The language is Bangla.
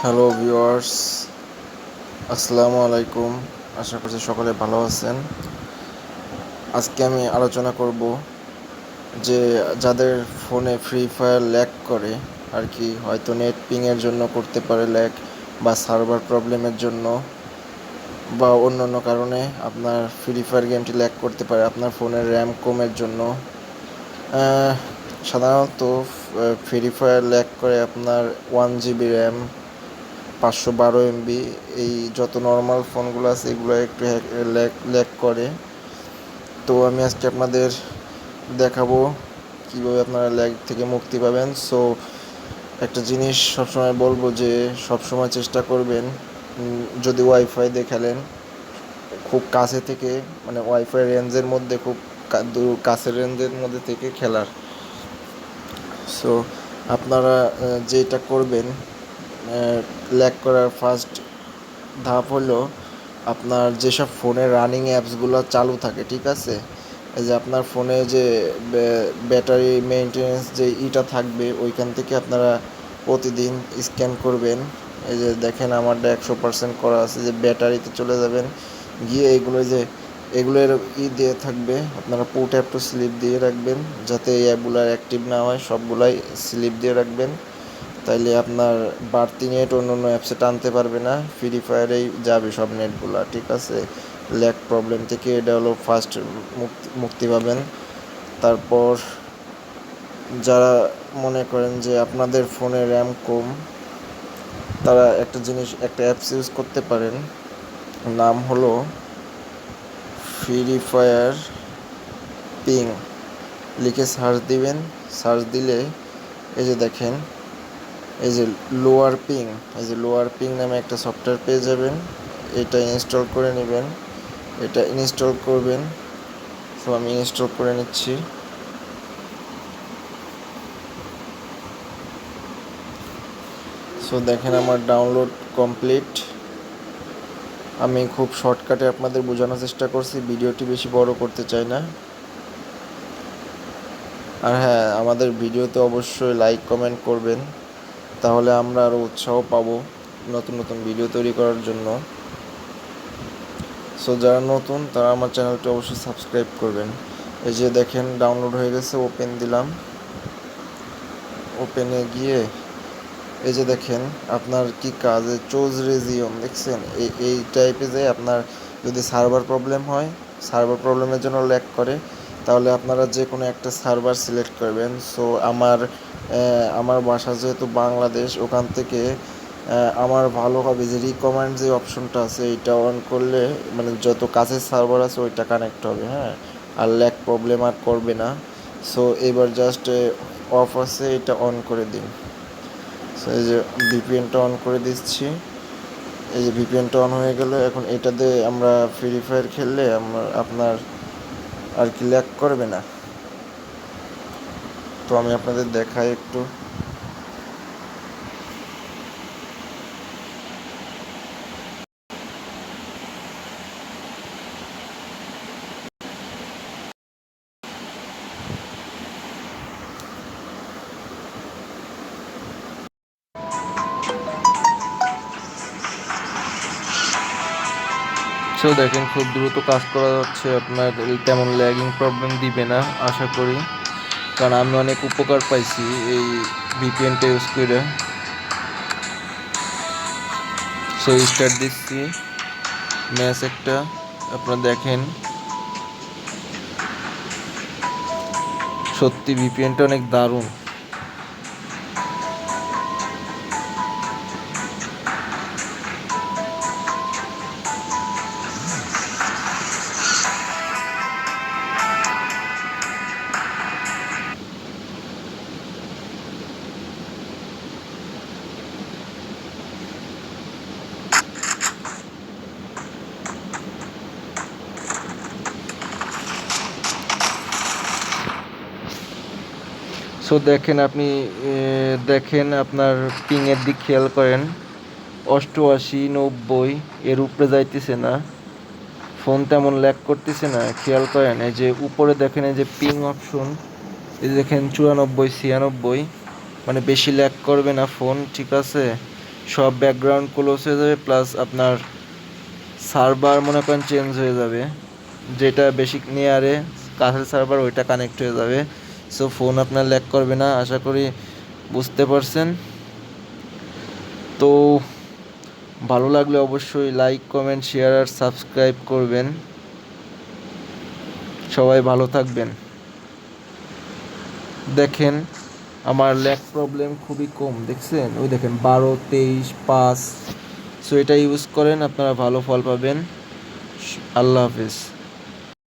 হ্যালো ভিউয়ার্স, আসসালামু আলাইকুম। আশা করছি সকলে ভালো আছেন। আজকে আমি আলোচনা করব যে যাদের ফোনে ফ্রি ফায়ার ল্যাগ করে আর কি, হয়তো নেট পিংয়ের জন্য করতে পারে ল্যাগ, বা সার্ভার প্রবলেমের জন্য, বা অন্য অন্য কারণে আপনার ফ্রি ফায়ার গেমটি ল্যাগ করতে পারে আপনার ফোনের র্যাম কমের জন্য। সাধারণত ফ্রি ফায়ার ল্যাগ করে আপনার 1 GB র্যাম, 512 MB, এই যত নর্মাল ফোনগুলো আছে এগুলো একটু ল্যাগ করে। তো আমি আজকে আপনাদের দেখাবো কীভাবে আপনারা ল্যাগ থেকে মুক্তি পাবেন। সো একটা জিনিস সবসময় বলবো যে সবসময় চেষ্টা করবেন, যদি ওয়াইফাই দিয়ে খেলেন, খুব কাছে থেকে, মানে ওয়াইফাই রেঞ্জের মধ্যে, খুব কাছের রেঞ্জের মধ্যে থেকে খেলার। সো আপনারা যেটা করবেন, ল্যাগ করার ফার্স্ট ধাপ হলো আপনার যেসব ফোনে রানিং অ্যাপসগুলো চালু থাকে, ঠিক আছে, এই যে আপনার ফোনে যে ব্যাটারি মেনটেনেন্স যে ইটা থাকবে, ওইখান থেকে আপনারা প্রতিদিন স্ক্যান করবেন। এই যে দেখেন আমারটা 100% করা আছে, যে ব্যাটারিতে চলে যাবেন, গিয়ে এগুলোর দিয়ে থাকবে, আপনারা পুট অ্যাপ টু স্লিপ দিয়ে রাখবেন, যাতে এই অ্যাপগুলো অ্যাক্টিভ না হয়, সবগুলাই স্লিপ দিয়ে রাখবেন। তাইলে আপনার বাড়তি নেট অন্য অন্য অ্যাপসে টানতে পারবে না, ফ্রি ফায়ারেই যাবে সব নেটগুলো, ঠিক আছে। ল্যাগ প্রবলেম থেকে এটা হলো ফার্স্ট মুক্তি পাবেন। তারপর যারা মনে করেন যে আপনাদের ফোনে র্যাম কম, তারা একটা অ্যাপস ইউজ করতে পারেন, নাম হলো ফ্রি ফায়ার পিং। লিখে সার্চ দিবেন, সার্চ দিলে এই যে দেখেন, এই যে লোয়ার পিং নামে একটা সফটওয়্যার পেয়ে যাবেন। এটা ইনস্টল করে নেবেন, এটা ইনস্টল করবেন। সো আমি ইনস্টল করে নিচ্ছি। সো দেখেন আমার ডাউনলোড কমপ্লিট। আমি খুব শর্টকাটে আপনাদের বোঝানোর চেষ্টা করছি, ভিডিওটি বেশি বড় করতে চাই না। আর হ্যাঁ, আমাদের ভিডিওতে অবশ্যই লাইক কমেন্ট করবেন, তাহলে আমরা আরও উৎসাহ পাবো নতুন নতুন ভিডিও তৈরি করার জন্য। সো যারা নতুন তারা আমার চ্যানেলটি অবশ্যই সাবস্ক্রাইব করবেন। এই যে দেখেন ডাউনলোড হয়ে গেছে, ওপেন দিলাম। ওপেনে গিয়ে এই যে দেখেন আপনার কি কাজে চুজ রিজিয়ন দেখছেন, এই টাইপে যে আপনার যদি সার্ভার প্রবলেম হয়, সার্ভার প্রবলেমের জন্য ল্যাগ করে, তাহলে আপনারা যে কোনো একটা সার্ভার সিলেক্ট করবেন। সো আমার বাসা যেহেতু বাংলাদেশ, ওখান থেকে আমার ভালো হবে যে রিকমেন্ড যে অপশনটা আছে, এটা অন করলে মানে যত কাছের সার্ভার আছে ওইটা কানেক্ট হবে, হ্যাঁ, আর ল্যাগ প্রবলেম আর করবে না। সো এবার জাস্ট অফ আছে, এটা অন করে দিন। সো এই যে ভিপিএনটা অন করে দিচ্ছি। এই যে ভিপিএনটা অন হয়ে গেলে এখন এটাতে আমরা ফ্রি ফায়ার খেললে আপনার আর কি ল্যাগ করবে না। তো আমি আপনাদের দেখাই একটু। সো দেখেন খুব দ্রুত কাজ করা যাচ্ছে, আপনার তেমন ল্যাগিং প্রবলেম দিবে না আশা করি, কারণ আমি অনেক উপকার পাইছি এই ভিপিএনটা ইউজ করে। সো স্টার্ট দিচ্ছি ম্যাচ একটা, আপনারা দেখেন সত্যি ভিপিএনটা অনেক দারুণ। সো দেখেন আপনি দেখেন আপনার পিংয়ের দিক খেয়াল করেন, 88-90 এর উপরে যাইতেছে না, ফোন তেমন ল্যাগ করতেছে না, খেয়াল করেন। এই যে উপরে দেখেন এই যে পিং অপশন, এই দেখেন 94-96, মানে বেশি ল্যাগ করবে না ফোন, ঠিক আছে। সব ব্যাকগ্রাউন্ড ক্লোজ হয়ে যাবে, প্লাস আপনার সার্ভার মনে করেন চেঞ্জ হয়ে যাবে, যেটা বেশি নিয়ারে কাছের সার্ভার ওইটা কানেক্ট হয়ে যাবে। সো ফোন আপনার ল্যাগ করবে না, আশা করি বুঝতে পারছেন। তো ভালো লাগলে অবশ্যই লাইক, কমেন্ট, শেয়ার আর সাবস্ক্রাইব করবেন। সবাই ভালো থাকবেন। দেখেন আমার ল্যাগ প্রবলেম খুবই কম, দেখছেন? ওই দেখেন 12, 23, 5। সো এটা ইউজ করেন, আপনারা ভালো ফল পাবেন। আল্লাহ হাফেজ।